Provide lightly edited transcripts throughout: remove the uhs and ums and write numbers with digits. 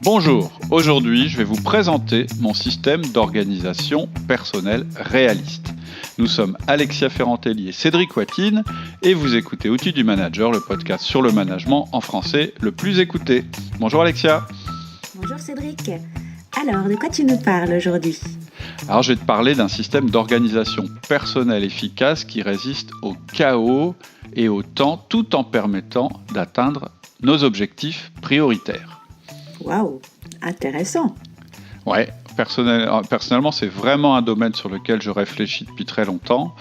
Bonjour, aujourd'hui je vais vous présenter mon système d'organisation personnelle réaliste. Nous sommes Alexia Ferrantelli et Cédric Watine et vous écoutez Outils du Manager, le podcast sur le management en français le plus écouté. Bonjour Alexia. Bonjour Cédric. Alors, de quoi tu nous parles aujourd'hui ? Alors je vais te parler d'un système d'organisation personnelle efficace qui résiste au chaos et au temps tout en permettant d'atteindre nos objectifs prioritaires. Waouh, intéressant. Ouais, personnellement, c'est vraiment un domaine sur lequel je réfléchis depuis très longtemps.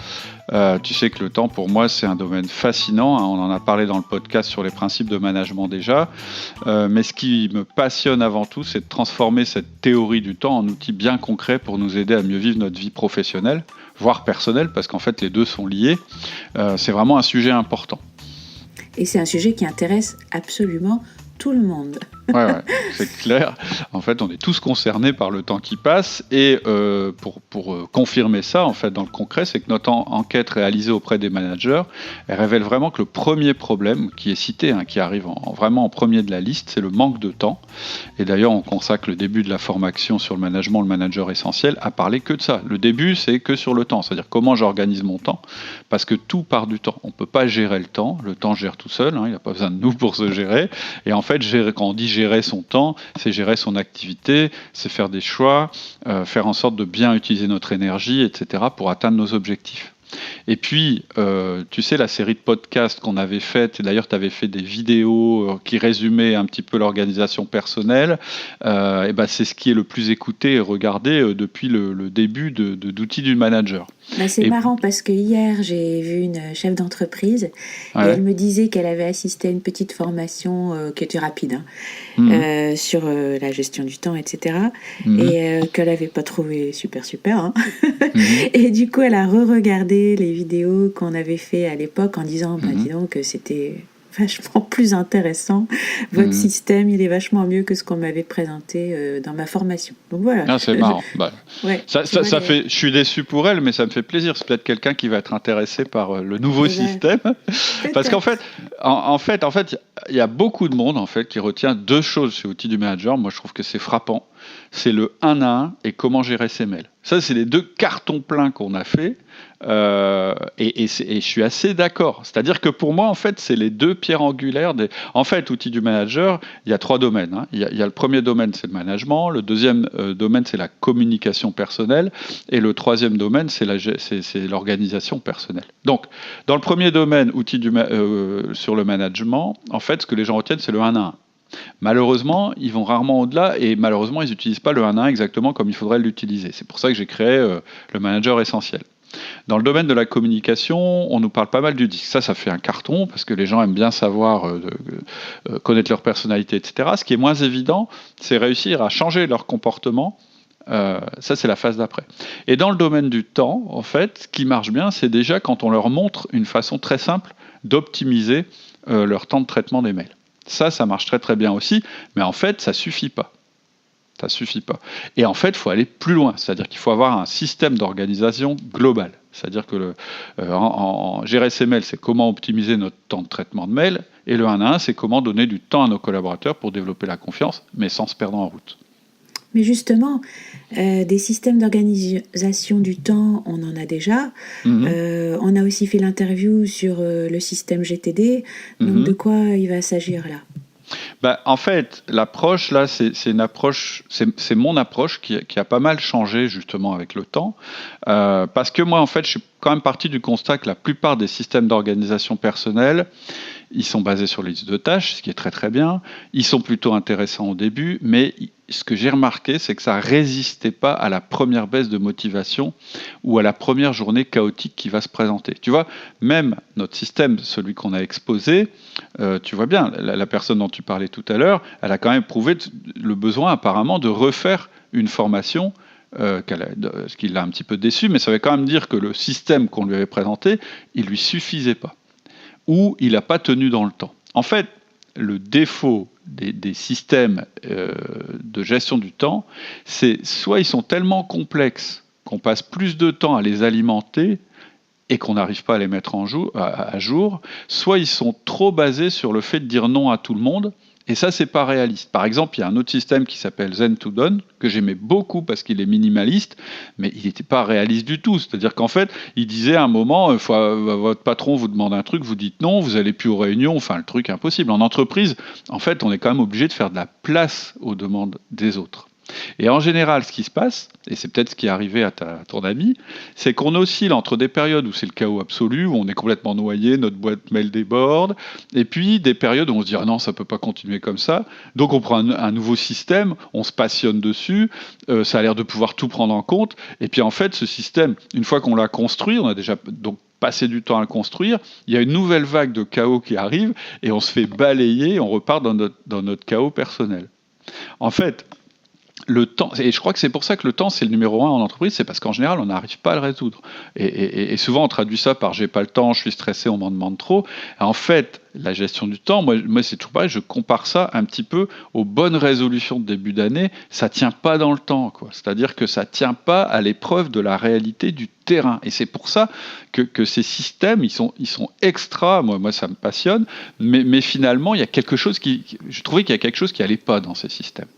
Tu sais que le temps, pour moi, c'est un domaine fascinant. On en a parlé dans le podcast sur les principes de management déjà. Mais ce qui me passionne avant tout, c'est de transformer cette théorie du temps en outil bien concret pour nous aider à mieux vivre notre vie professionnelle, voire personnelle, parce qu'en fait, les deux sont liés. C'est vraiment un sujet important. Et c'est un sujet qui intéresse absolument tout le monde. Ouais, c'est clair. En fait, on est tous concernés par le temps qui passe. Et pour confirmer ça, en fait, dans le concret, c'est que notre enquête réalisée auprès des managers, elle révèle vraiment que le premier problème qui est cité, qui arrive vraiment en premier de la liste, c'est le manque de temps. Et d'ailleurs, on consacre le début de la formation sur le management, le manager essentiel, à parler que de ça. Le début, c'est que sur le temps, c'est-à-dire comment j'organise mon temps, parce que tout part du temps. On ne peut pas gérer le temps gère tout seul, il n'y a pas besoin de nous pour se gérer. Et en fait, quand on dit gérer son temps, c'est gérer son activité, c'est faire des choix, faire en sorte de bien utiliser notre énergie, etc. pour atteindre nos objectifs. Et puis, tu sais, la série de podcasts qu'on avait faite, et d'ailleurs tu avais fait des vidéos qui résumaient un petit peu l'organisation personnelle, et ben c'est ce qui est le plus écouté et regardé depuis le début d'Outils du Manager. C'est marrant parce que hier j'ai vu une chef d'entreprise et elle me disait qu'elle avait assisté à une petite formation qui était rapide sur la gestion du temps, etc. Et qu'elle n'avait pas trouvé super. Et du coup elle a re-regardé les vidéos qu'on avait fait à l'époque en disant dis donc que c'était vachement plus intéressant. Votre système, il est vachement mieux que ce qu'on m'avait présenté dans ma formation. Donc voilà. Ah, c'est marrant. Ça fait. Je suis déçu pour elle, mais ça me fait plaisir. C'est peut-être quelqu'un qui va être intéressé par le nouveau système, parce qu'en fait, il y a beaucoup de monde qui retient deux choses chez Outils du Manager. Moi, je trouve que c'est frappant. C'est le 1 à 1 et comment gérer ses mails. Ça, c'est les deux cartons pleins qu'on a fait. Et je suis assez d'accord. C'est-à-dire que pour moi, en fait, c'est les deux pierres angulaires. En fait, Outils du Manager, il y a trois domaines. Il y a le premier domaine, c'est le management. Le deuxième domaine, c'est la communication personnelle. Et le troisième domaine, c'est l'organisation personnelle. Donc, dans le premier domaine, sur le management, en fait, ce que les gens retiennent, c'est le 1 à 1. Malheureusement, ils vont rarement au-delà et malheureusement, ils n'utilisent pas le 1 à 1 exactement comme il faudrait l'utiliser. C'est pour ça que j'ai créé le manager essentiel. Dans le domaine de la communication, on nous parle pas mal du disque. Ça fait un carton parce que les gens aiment bien savoir, connaître leur personnalité, etc. Ce qui est moins évident, c'est réussir à changer leur comportement. Ça, c'est la phase d'après. Et dans le domaine du temps, en fait, ce qui marche bien, c'est déjà quand on leur montre une façon très simple d'optimiser leur temps de traitement des mails. Ça marche très très bien aussi, mais en fait, ça suffit pas. Ça suffit pas. Et en fait, il faut aller plus loin. C'est-à-dire qu'il faut avoir un système d'organisation global. C'est-à-dire que gérer ses mails, c'est comment optimiser notre temps de traitement de mails. Et le 1 à 1, c'est comment donner du temps à nos collaborateurs pour développer la confiance, mais sans se perdre en route. Mais justement, des systèmes d'organisation du temps, on en a déjà. On a aussi fait l'interview sur le système GTD. Donc de quoi il va s'agir là ? En fait, l'approche là, c'est mon approche qui a pas mal changé justement avec le temps, parce que moi en fait, je suis quand même parti du constat que la plupart des systèmes d'organisation personnelle, ils sont basés sur les listes de tâches, ce qui est très très bien. Ils sont plutôt intéressants au début, mais ce que j'ai remarqué, c'est que ça ne résistait pas à la première baisse de motivation ou à la première journée chaotique qui va se présenter. Tu vois, même notre système, celui qu'on a exposé, tu vois bien, la personne dont tu parlais tout à l'heure, elle a quand même éprouvé le besoin apparemment de refaire une formation, ce qui l'a un petit peu déçu, mais ça veut quand même dire que le système qu'on lui avait présenté, il ne lui suffisait pas, ou il n'a pas tenu dans le temps. En fait, le défaut des systèmes de gestion du temps, c'est soit ils sont tellement complexes qu'on passe plus de temps à les alimenter et qu'on n'arrive pas à les mettre à jour, soit ils sont trop basés sur le fait de dire non à tout le monde Et ça, c'est pas réaliste. Par exemple, il y a un autre système qui s'appelle Zen to Done, que j'aimais beaucoup parce qu'il est minimaliste, mais il n'était pas réaliste du tout. C'est-à-dire qu'en fait, il disait à un moment, votre patron vous demande un truc, vous dites non, vous n'allez plus aux réunions, enfin le truc impossible. En entreprise, en fait, on est quand même obligé de faire de la place aux demandes des autres. Et en général, ce qui se passe, et c'est peut-être ce qui est arrivé à ton ami, c'est qu'on oscille entre des périodes où c'est le chaos absolu, où on est complètement noyé, notre boîte mail déborde, et puis des périodes où on se dit ah non, ça peut pas continuer comme ça. Donc on prend un nouveau système, on se passionne dessus, ça a l'air de pouvoir tout prendre en compte. Et puis en fait, ce système, une fois qu'on l'a construit, on a déjà donc passer du temps à le construire, il y a une nouvelle vague de chaos qui arrive et on se fait balayer, on repart dans notre chaos personnel. En fait, le temps, et je crois que c'est pour ça que le temps c'est le numéro 1 en entreprise, c'est parce qu'en général on n'arrive pas à le résoudre. Et souvent on traduit ça par j'ai pas le temps, je suis stressé, on m'en demande trop. En fait, la gestion du temps, moi c'est toujours pareil, je compare ça un petit peu aux bonnes résolutions de début d'année. Ça tient pas dans le temps, quoi. C'est-à-dire que ça tient pas à l'épreuve de la réalité du terrain. Et c'est pour ça que ces systèmes, ils sont extra. Moi ça me passionne, mais finalement il y a quelque chose je trouvais qu'il y a quelque chose qui allait pas dans ces systèmes.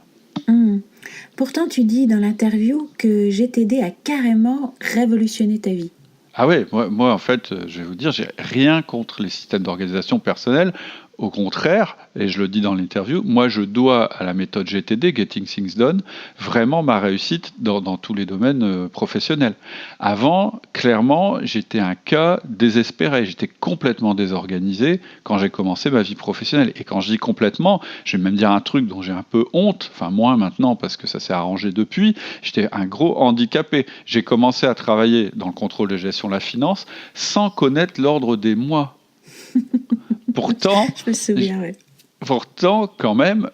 Pourtant, tu dis dans l'interview que GTD a carrément révolutionné ta vie. Ah ouais, moi en fait, je vais vous dire, j'ai rien contre les systèmes d'organisation personnelle. Au contraire, et je le dis dans l'interview, moi je dois à la méthode GTD, Getting Things Done, vraiment ma réussite dans tous les domaines professionnels. Avant, clairement, j'étais un cas désespéré, j'étais complètement désorganisé quand j'ai commencé ma vie professionnelle. Et quand je dis complètement, je vais même dire un truc dont j'ai un peu honte, enfin moins maintenant parce que ça s'est arrangé depuis, j'étais un gros handicapé. J'ai commencé à travailler dans le contrôle de gestion de la finance sans connaître l'ordre des mois. Pourtant, je me souviens, ouais. Pourtant, quand même,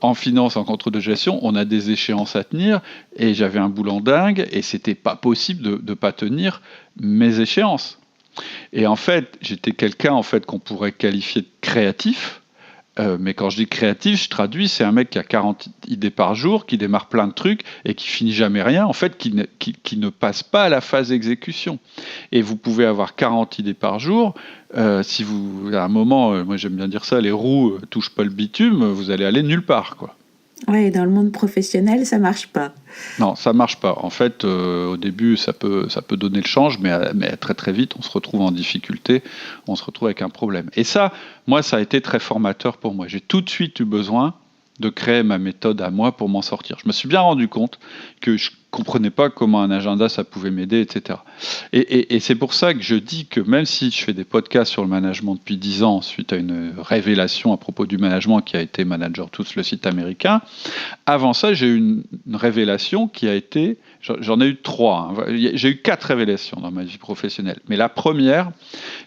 en finance, en contrôle de gestion, on a des échéances à tenir et j'avais un boulot dingue et c'était pas possible de pas tenir mes échéances. Et en fait, j'étais quelqu'un en fait qu'on pourrait qualifier de créatif. Mais quand je dis créatif, je traduis, c'est un mec qui a 40 idées par jour, qui démarre plein de trucs et qui finit jamais rien, en fait, qui ne passe pas à la phase exécution. Et vous pouvez avoir 40 idées par jour, si vous, à un moment, moi j'aime bien dire ça, les roues touchent pas le bitume, vous allez aller nulle part, quoi. Ouais, dans le monde professionnel, ça marche pas. Non, ça marche pas. En fait, au début, ça peut donner le change, mais très très vite, on se retrouve en difficulté, on se retrouve avec un problème. Et ça, moi, ça a été très formateur pour moi. J'ai tout de suite eu besoin de créer ma méthode à moi pour m'en sortir. Je me suis bien rendu compte que je comprenais pas comment un agenda ça pouvait m'aider, etc. Et c'est pour ça que je dis que même si je fais des podcasts sur le management depuis 10 ans, suite à une révélation à propos du management qui a été Manager Tools, le site américain, avant ça, j'ai eu une révélation qui a été, j'en ai eu 3, hein. J'ai eu 4 révélations dans ma vie professionnelle. Mais la première,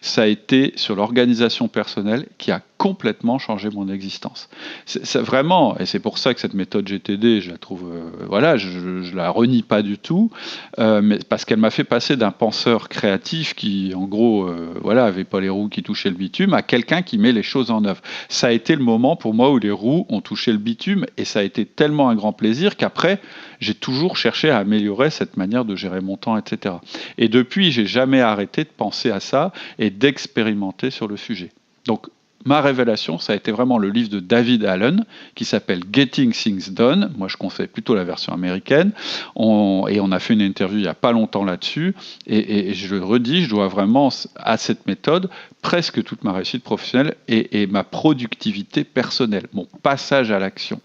ça a été sur l'organisation personnelle qui a complètement changé mon existence. C'est vraiment, et c'est pour ça que cette méthode GTD, je la trouve, je la renie pas du tout, mais parce qu'elle m'a fait passer d'un penseur créatif qui, en gros, avait pas les roues qui touchaient le bitume, à quelqu'un qui met les choses en œuvre. Ça a été le moment pour moi où les roues ont touché le bitume, et ça a été tellement un grand plaisir qu'après, j'ai toujours cherché à améliorer cette manière de gérer mon temps, etc. Et depuis, j'ai jamais arrêté de penser à ça et d'expérimenter sur le sujet. Donc, ma révélation, ça a été vraiment le livre de David Allen qui s'appelle Getting Things Done. Moi, je conseille plutôt la version américaine. Et on a fait une interview il n'y a pas longtemps là-dessus. Et je le redis, je dois vraiment à cette méthode presque toute ma réussite professionnelle et ma productivité personnelle, mon passage à l'action.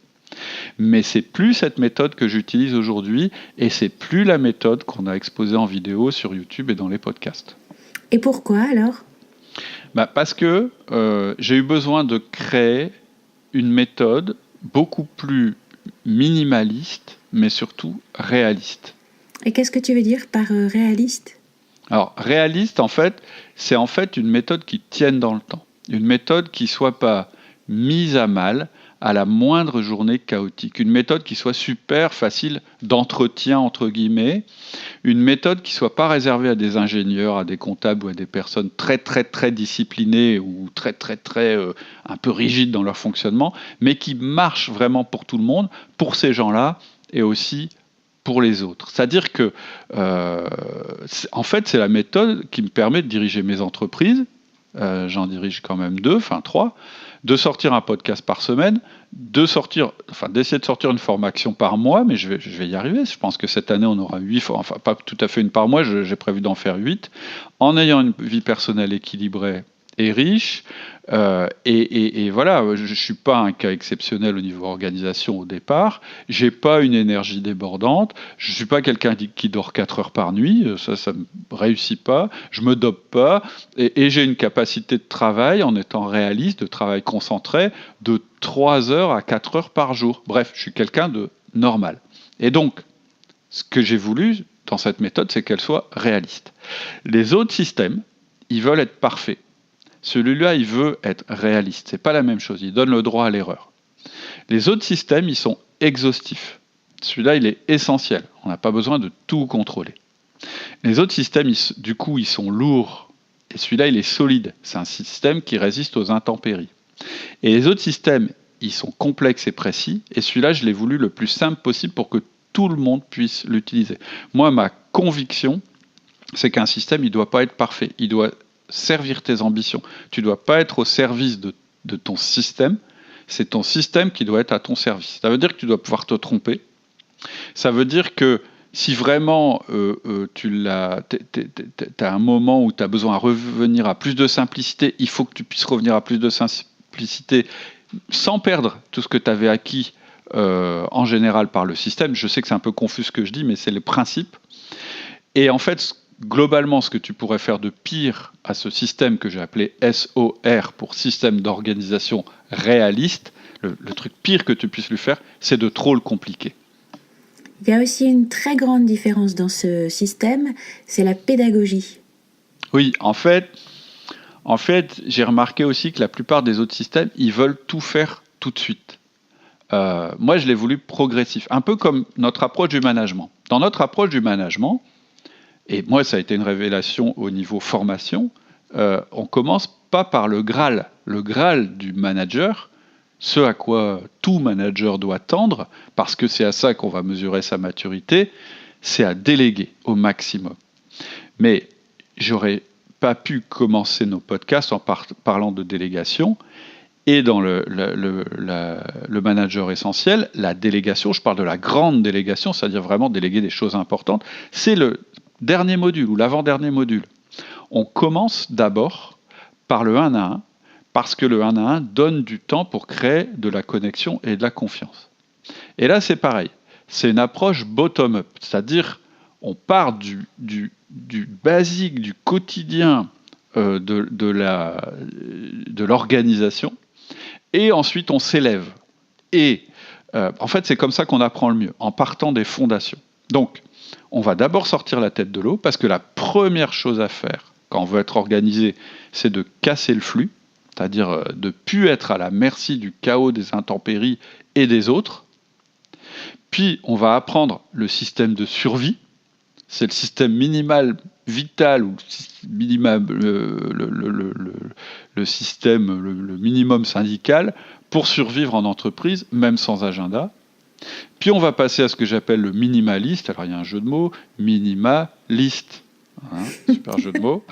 Mais c'est plus cette méthode que j'utilise aujourd'hui et c'est plus la méthode qu'on a exposée en vidéo sur YouTube et dans les podcasts. Et pourquoi alors ? Parce que j'ai eu besoin de créer une méthode beaucoup plus minimaliste, mais surtout réaliste. Et qu'est-ce que tu veux dire par réaliste ? Alors, réaliste, en fait, c'est en fait une méthode qui tienne dans le temps. Une méthode qui ne soit pas mise à mal à la moindre journée chaotique. Une méthode qui soit super facile d'entretien, entre guillemets. Une méthode qui ne soit pas réservée à des ingénieurs, à des comptables ou à des personnes très, très, très disciplinées ou très, très, très un peu rigides dans leur fonctionnement, mais qui marche vraiment pour tout le monde, pour ces gens-là et aussi pour les autres. C'est-à-dire que, en fait, c'est la méthode qui me permet de diriger mes entreprises. J'en dirige quand même 2, enfin 3. de sortir un podcast par semaine, d'essayer de sortir une formation par mois, mais je vais y arriver. Je pense que cette année, on aura 8 fois, enfin pas tout à fait une par mois, j'ai prévu d'en faire 8, en ayant une vie personnelle équilibrée et riche. Et voilà, je ne suis pas un cas exceptionnel au niveau organisation au départ. J'ai pas une énergie débordante. Je suis pas quelqu'un qui dort 4 heures par nuit. Ça me réussit pas. Je me dope pas. Et j'ai une capacité de travail, en étant réaliste, de travail concentré, de 3 heures à 4 heures par jour. Bref, je suis quelqu'un de normal. Et donc, ce que j'ai voulu dans cette méthode, c'est qu'elle soit réaliste. Les autres systèmes, ils veulent être parfaits. Celui-là, il veut être réaliste. C'est pas la même chose. Il donne le droit à l'erreur. Les autres systèmes, ils sont exhaustifs. Celui-là, il est essentiel. On n'a pas besoin de tout contrôler. Les autres systèmes, du coup, ils sont lourds. Et celui-là, il est solide. C'est un système qui résiste aux intempéries. Et les autres systèmes, ils sont complexes et précis. Et celui-là, je l'ai voulu le plus simple possible pour que tout le monde puisse l'utiliser. Moi, ma conviction, c'est qu'un système, il ne doit pas être parfait. Il doit servir tes ambitions. Tu ne dois pas être au service de ton système. C'est ton système qui doit être à ton service. Ça veut dire que tu dois pouvoir te tromper. Ça veut dire que si vraiment tu as un moment où tu as besoin de revenir à plus de simplicité, il faut que tu puisses revenir à plus de simplicité sans perdre tout ce que tu avais acquis en général par le système. Je sais que c'est un peu confus ce que je dis, mais c'est le principe. Et en fait, globalement, ce que tu pourrais faire de pire à ce système que j'ai appelé SOR pour système d'organisation réaliste, le truc pire que tu puisses lui faire, c'est de trop le compliquer. Il y a aussi une très grande différence dans ce système, c'est la pédagogie. Oui, en fait, j'ai remarqué aussi que la plupart des autres systèmes, ils veulent tout faire tout de suite. Moi, je l'ai voulu progressif, un peu comme notre approche du management. Dans notre approche du management, et moi, ça a été une révélation au niveau formation. On commence pas par le Graal. Le Graal du manager, ce à quoi tout manager doit tendre, parce que c'est à ça qu'on va mesurer sa maturité, c'est à déléguer au maximum. Mais j'aurais pas pu commencer nos podcasts en parlant de délégation. Et dans le manager essentiel, la délégation, je parle de la grande délégation, c'est-à-dire vraiment déléguer des choses importantes, c'est le dernier module ou l'avant-dernier module. On commence d'abord par le 1 à 1, parce que le 1 à 1 donne du temps pour créer de la connexion et de la confiance. Et là, c'est pareil. C'est une approche bottom-up, c'est-à-dire on part du basique, du quotidien de l'organisation, et ensuite on s'élève. Et en fait, c'est comme ça qu'on apprend le mieux, en partant des fondations. Donc, on va d'abord sortir la tête de l'eau, parce que la première chose à faire quand on veut être organisé, c'est de casser le flux, c'est-à-dire de ne plus être à la merci du chaos, des intempéries et des autres. Puis, on va apprendre le système de survie, c'est le système minimal vital, ou minimum, le système, le minimum syndical, pour survivre en entreprise, même sans agenda. Puis on va passer à ce que j'appelle le minimaliste. Alors il y a un jeu de mots, minimaliste. Hein, super jeu de mots.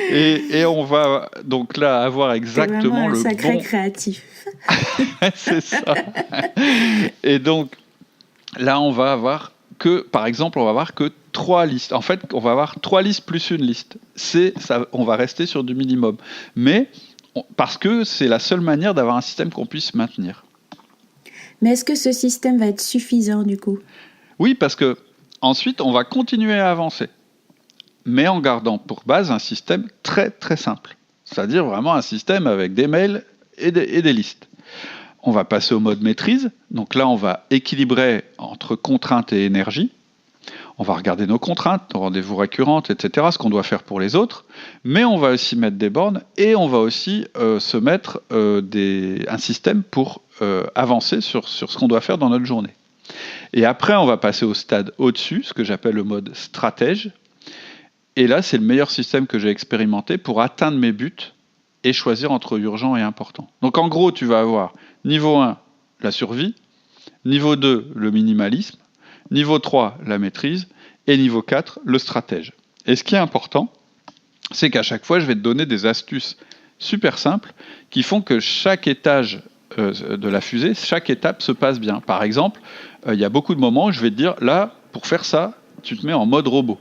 et on va donc là avoir exactement le bon... C'est sacré créatif. C'est ça. Et donc là on va avoir par exemple, on va avoir que 3 listes. En fait, on va avoir 3 listes plus une liste. On va rester sur du minimum. Mais parce que c'est la seule manière d'avoir un système qu'on puisse maintenir. Mais est-ce que ce système va être suffisant du coup ? Oui, parce que ensuite, on va continuer à avancer, mais en gardant pour base un système très très simple. C'est-à-dire vraiment un système avec des mails et des listes. On va passer au mode maîtrise. Donc là, on va équilibrer entre contraintes et énergie. On va regarder nos contraintes, nos rendez-vous récurrents, etc., ce qu'on doit faire pour les autres. Mais on va aussi mettre des bornes et on va aussi se mettre un système pour avancer sur ce qu'on doit faire dans notre journée. Et après, on va passer au stade au-dessus, ce que j'appelle le mode stratège. Et là, c'est le meilleur système que j'ai expérimenté pour atteindre mes buts et choisir entre urgent et important. Donc en gros, tu vas avoir niveau 1, la survie, niveau 2, le minimalisme, niveau 3, la maîtrise, et niveau 4, le stratège. Et ce qui est important, c'est qu'à chaque fois, je vais te donner des astuces super simples qui font que chaque étage de la fusée, chaque étape se passe bien. Par exemple, il y a beaucoup de moments où je vais te dire, là, pour faire ça, tu te mets en mode robot.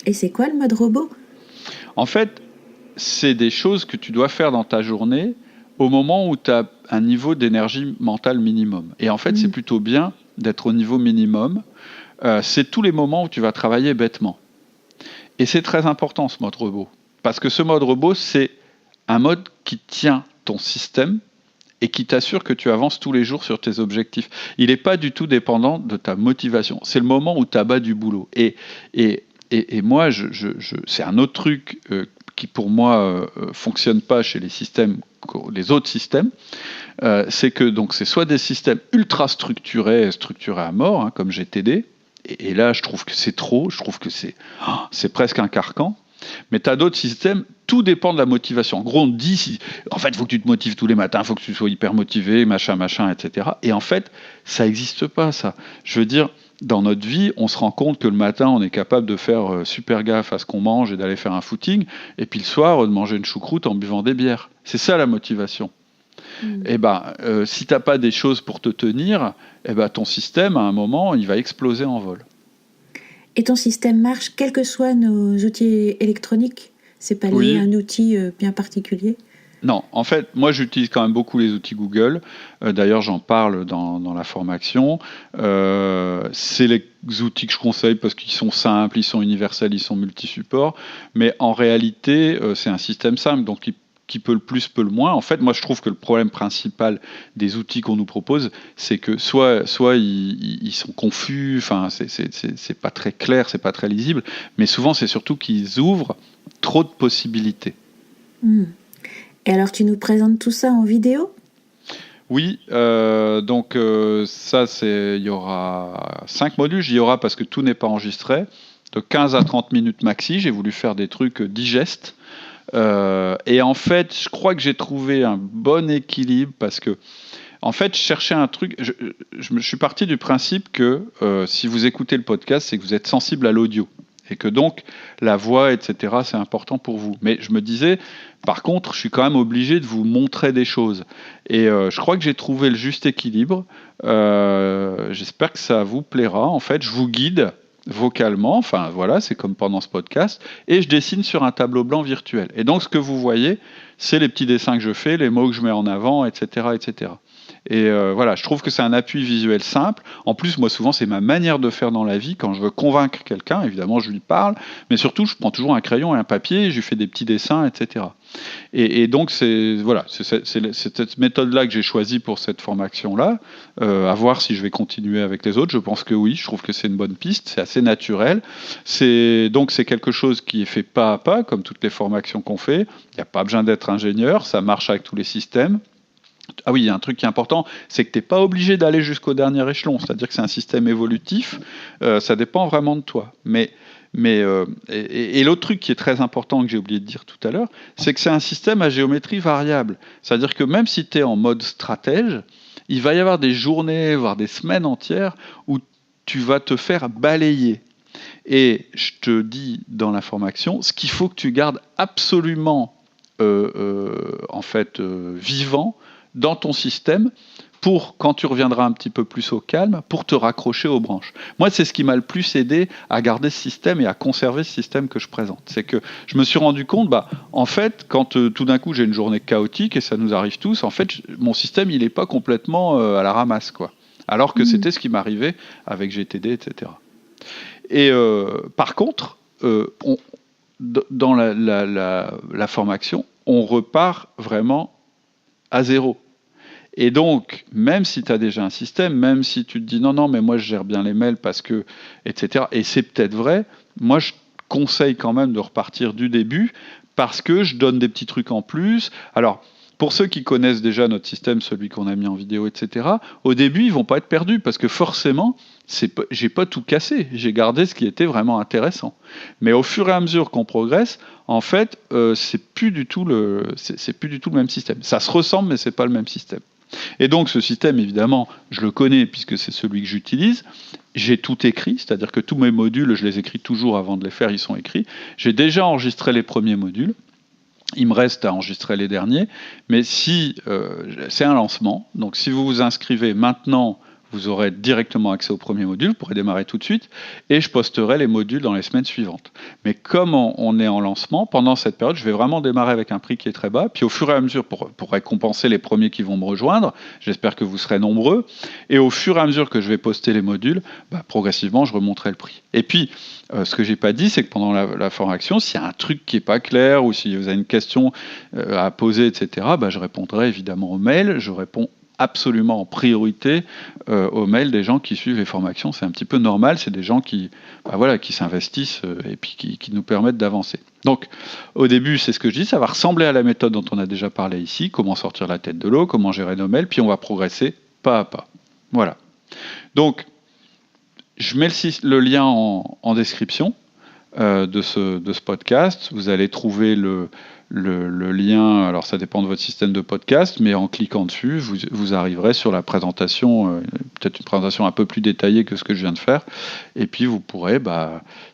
Et c'est quoi le mode robot ? En fait, c'est des choses que tu dois faire dans ta journée au moment où tu as un niveau d'énergie mentale minimum. Et en fait, c'est plutôt bien d'être au niveau minimum. C'est tous les moments où tu vas travailler bêtement. Et c'est très important, ce mode robot. Parce que ce mode robot, c'est un mode qui tient ton système et qui t'assure que tu avances tous les jours sur tes objectifs. Il n'est pas du tout dépendant de ta motivation. C'est le moment où tu abats du boulot. Et moi, c'est un autre truc qui, pour moi, fonctionne pas chez les autres systèmes. C'est que donc, c'est soit des systèmes ultra structurés à mort, hein, comme GTD, et là, je trouve que c'est trop, je trouve que c'est presque un carcan. Mais tu as d'autres systèmes, tout dépend de la motivation. En gros, on te dit, en fait, il faut que tu te motives tous les matins, il faut que tu sois hyper motivé, machin, etc. Et en fait, ça n'existe pas, ça. Je veux dire, dans notre vie, on se rend compte que le matin, on est capable de faire super gaffe à ce qu'on mange et d'aller faire un footing, et puis le soir, de manger une choucroute en buvant des bières. C'est ça la motivation. Et si tu n'as pas des choses pour te tenir, ton système, à un moment, il va exploser en vol. Et ton système marche quels que soient nos outils électroniques ? C'est pas lié à un outil bien particulier ? Non, en fait, moi j'utilise quand même beaucoup les outils Google. D'ailleurs, j'en parle dans la formation. C'est les outils que je conseille parce qu'ils sont simples, ils sont universels, ils sont multi-supports. Mais en réalité, c'est un système simple, donc qui peut le plus, peut le moins. En fait, moi, je trouve que le problème principal des outils qu'on nous propose, c'est que soit ils sont confus, enfin, c'est pas très clair, c'est pas très lisible, mais souvent, c'est surtout qu'ils ouvrent trop de possibilités. Et alors, tu nous présentes tout ça en vidéo ? Oui, donc ça, il y aura 5 modules, j'y aura parce que tout n'est pas enregistré, de 15 à 30 minutes maxi, j'ai voulu faire des trucs digestes. Et en fait, je crois que j'ai trouvé un bon équilibre parce que, en fait, je cherchais un truc. Je suis parti du principe que si vous écoutez le podcast, c'est que vous êtes sensible à l'audio et que donc la voix, etc., c'est important pour vous. Mais je me disais, par contre, je suis quand même obligé de vous montrer des choses. Et je crois que j'ai trouvé le juste équilibre. J'espère que ça vous plaira. En fait, je vous guide vocalement, enfin voilà, c'est comme pendant ce podcast, et je dessine sur un tableau blanc virtuel. Et donc ce que vous voyez, c'est les petits dessins que je fais, les mots que je mets en avant, etc. etc. Et voilà, je trouve que c'est un appui visuel simple. En plus, moi souvent, c'est ma manière de faire dans la vie. Quand je veux convaincre quelqu'un, évidemment, je lui parle, mais surtout, je prends toujours un crayon et un papier, je lui fais des petits dessins, etc. Et donc, c'est cette méthode-là que j'ai choisie pour cette formation-là. À voir si je vais continuer avec les autres. Je pense que oui, je trouve que c'est une bonne piste. C'est assez naturel. Donc, c'est quelque chose qui est fait pas à pas, comme toutes les formations qu'on fait. Il n'y a pas besoin d'être ingénieur. Ça marche avec tous les systèmes. Ah oui, il y a un truc qui est important, c'est que tu n'es pas obligé d'aller jusqu'au dernier échelon. C'est-à-dire que c'est un système évolutif. Ça dépend vraiment de toi. Et l'autre truc qui est très important que j'ai oublié de dire tout à l'heure, c'est que c'est un système à géométrie variable. C'est-à-dire que même si tu es en mode stratège, il va y avoir des journées, voire des semaines entières où tu vas te faire balayer. Et je te dis dans la formation, ce qu'il faut que tu gardes absolument vivant dans ton système pour, quand tu reviendras un petit peu plus au calme, pour te raccrocher aux branches. Moi, c'est ce qui m'a le plus aidé à garder ce système et à conserver ce système que je présente. C'est que je me suis rendu compte, en fait, quand tout d'un coup j'ai une journée chaotique, et ça nous arrive tous, en fait, mon système, il n'est pas complètement à la ramasse, quoi. Alors que c'était ce qui m'arrivait avec GTD, etc. Et par contre, dans la formation, on repart vraiment à zéro. Et donc, même si tu as déjà un système, même si tu te dis non, mais moi je gère bien les mails parce que, etc., et c'est peut-être vrai, moi je conseille quand même de repartir du début parce que je donne des petits trucs en plus. Alors, pour ceux qui connaissent déjà notre système, celui qu'on a mis en vidéo, etc., au début, ils vont pas être perdus parce que forcément, j'ai pas tout cassé. J'ai gardé ce qui était vraiment intéressant. Mais au fur et à mesure qu'on progresse, en fait, c'est plus du tout le même système. Ça se ressemble, mais c'est pas le même système. Et donc, ce système, évidemment, je le connais puisque c'est celui que j'utilise. J'ai tout écrit, c'est-à-dire que tous mes modules, je les écris toujours avant de les faire, ils sont écrits. J'ai déjà enregistré les premiers modules. Il me reste à enregistrer les derniers, mais si c'est un lancement, donc si vous vous inscrivez maintenant, vous aurez directement accès au premier module, vous pourrez démarrer tout de suite, et je posterai les modules dans les semaines suivantes. Mais comme on est en lancement, pendant cette période, je vais vraiment démarrer avec un prix qui est très bas, puis au fur et à mesure, pour récompenser les premiers qui vont me rejoindre, j'espère que vous serez nombreux, et au fur et à mesure que je vais poster les modules, progressivement, je remonterai le prix. Et puis, ce que j'ai pas dit, c'est que pendant la formation, s'il y a un truc qui est pas clair, ou si vous avez une question à poser, etc., je répondrai évidemment aux mails, je réponds absolument en priorité aux mails des gens qui suivent les formations. C'est un petit peu normal, c'est des gens qui s'investissent et puis qui nous permettent d'avancer. Donc, au début, c'est ce que je dis, ça va ressembler à la méthode dont on a déjà parlé ici, comment sortir la tête de l'eau, comment gérer nos mails, puis on va progresser pas à pas. Voilà. Donc, je mets le lien en description de ce podcast. Vous allez trouver le lien, alors ça dépend de votre système de podcast, mais en cliquant dessus, vous arriverez sur la présentation, peut-être une présentation un peu plus détaillée que ce que je viens de faire, et puis vous pourrez,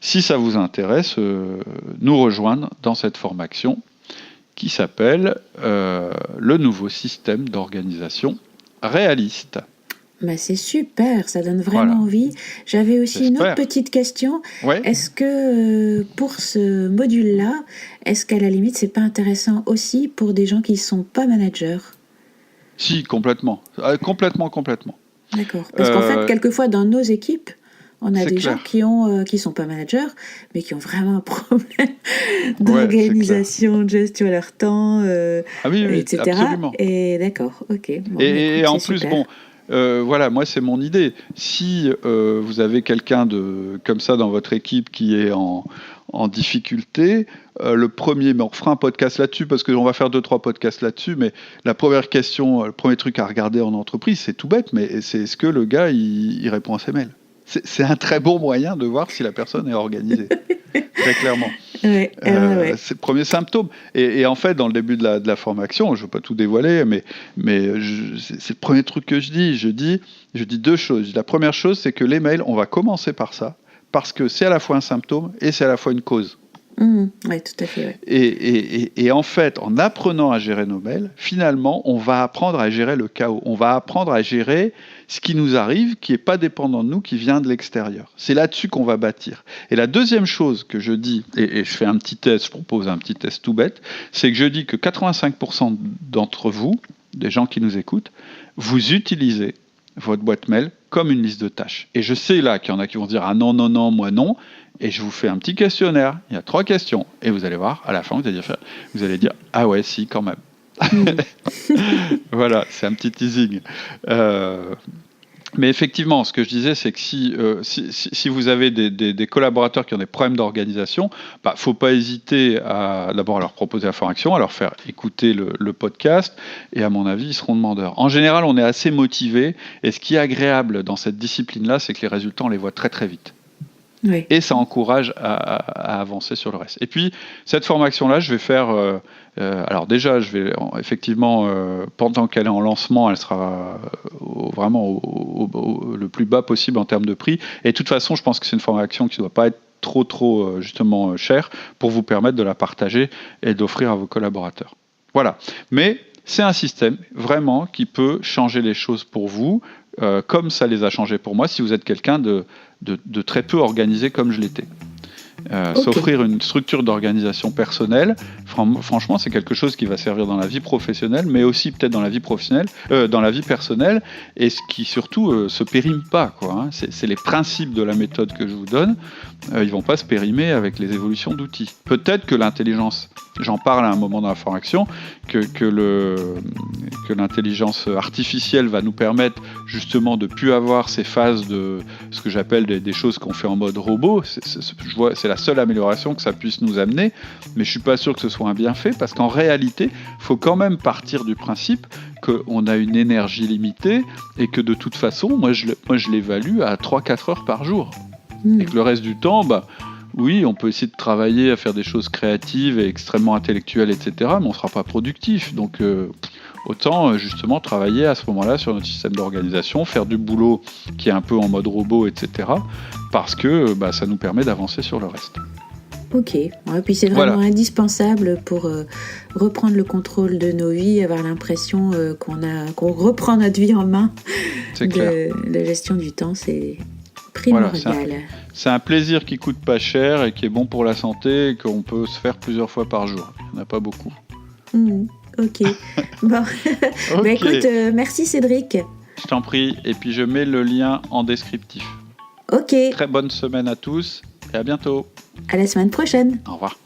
si ça vous intéresse, nous rejoindre dans cette formation qui s'appelle le nouveau système d'organisation réaliste. C'est super, ça donne vraiment envie. J'avais aussi une autre petite question. Ouais. Est-ce que pour ce module-là, est-ce qu'à la limite, c'est pas intéressant aussi pour des gens qui ne sont pas managers ? Si, complètement. Complètement. D'accord. Parce qu'en fait, quelquefois, dans nos équipes, on a des gens qui sont pas managers, mais qui ont vraiment un problème d'organisation, de gestion de leur temps, etc. Absolument. Et d'accord, ok. Et en plus, moi c'est mon idée. Si vous avez quelqu'un comme ça dans votre équipe qui est en difficulté, le premier, mais on fera un podcast là-dessus parce qu'on va faire 2-3 podcasts là-dessus, mais la première question, le premier truc à regarder en entreprise, c'est tout bête, mais c'est est-ce que le gars il répond à ses mails. C'est un très bon moyen de voir si la personne est organisée, très clairement. Ouais. C'est le premier symptôme. Et en fait, dans le début de la formation, je ne veux pas tout dévoiler, mais c'est le premier truc que je dis. Je dis 2 choses. La première chose, c'est que les mails, on va commencer par ça, parce que c'est à la fois un symptôme et c'est à la fois une cause. Oui, tout à fait. Ouais. Et en fait, en apprenant à gérer nos mails, finalement, on va apprendre à gérer le chaos. On va apprendre à gérer ce qui nous arrive, qui n'est pas dépendant de nous, qui vient de l'extérieur. C'est là-dessus qu'on va bâtir. Et la deuxième chose que je dis, et je fais un petit test, je propose un petit test tout bête, c'est que je dis que 85% d'entre vous, des gens qui nous écoutent, vous utilisez votre boîte mail comme une liste de tâches. Et je sais là qu'il y en a qui vont dire « Ah non, moi non ». Et je vous fais un petit questionnaire, il y a 3 questions, et vous allez voir, à la fin, vous allez dire « Ah ouais, si, quand même ». Voilà, c'est un petit teasing. Mais effectivement, ce que je disais, c'est que si vous avez des collaborateurs qui ont des problèmes d'organisation, faut pas hésiter à d'abord leur proposer la formation, à leur faire écouter le podcast, et à mon avis, ils seront demandeurs. En général, on est assez motivés, et ce qui est agréable dans cette discipline-là, c'est que les résultats, on les voit très très vite. Oui. Et ça encourage à avancer sur le reste. Et puis, cette formation-là, je vais faire... alors déjà, je vais effectivement, pendant qu'elle est en lancement, elle sera vraiment le plus bas possible en termes de prix. Et de toute façon, je pense que c'est une formation qui ne doit pas être trop justement chère pour vous permettre de la partager et d'offrir à vos collaborateurs. Voilà. Mais c'est un système vraiment qui peut changer les choses pour vous, comme ça les a changés pour moi, si vous êtes quelqu'un de très peu organisé comme je l'étais. S'offrir une structure d'organisation personnelle, franchement, c'est quelque chose qui va servir dans la vie professionnelle, mais aussi peut-être dans la vie personnelle, et ce qui surtout se périme pas, quoi. C'est les principes de la méthode que je vous donne, ils vont pas se périmer avec les évolutions d'outils. Peut-être que l'intelligence, j'en parle à un moment dans la formation, que l'intelligence artificielle va nous permettre justement de plus avoir ces phases de ce que j'appelle des choses qu'on fait en mode robot. C'est la seule amélioration que ça puisse nous amener, mais je suis pas sûr que ce soit un bienfait, parce qu'en réalité, il faut quand même partir du principe qu'on a une énergie limitée et que de toute façon, moi je l'évalue à 3-4 heures par jour. Et que le reste du temps, oui, on peut essayer de travailler à faire des choses créatives et extrêmement intellectuelles, etc., mais on ne sera pas productif. Donc, autant justement travailler à ce moment-là sur notre système d'organisation, faire du boulot qui est un peu en mode robot, etc., parce que ça nous permet d'avancer sur le reste. Ok, ouais, puis c'est vraiment indispensable pour reprendre le contrôle de nos vies, avoir l'impression qu'on reprend notre vie en main. C'est clair. La gestion du temps, c'est primordial. Voilà, c'est un plaisir qui coûte pas cher et qui est bon pour la santé et qu'on peut se faire plusieurs fois par jour. Il n'y en a pas beaucoup. Ok. Bon. Okay. Bah, écoute, merci Cédric. Je t'en prie, et puis je mets le lien en descriptif. Ok. Très bonne semaine à tous et à bientôt. À la semaine prochaine. Au revoir.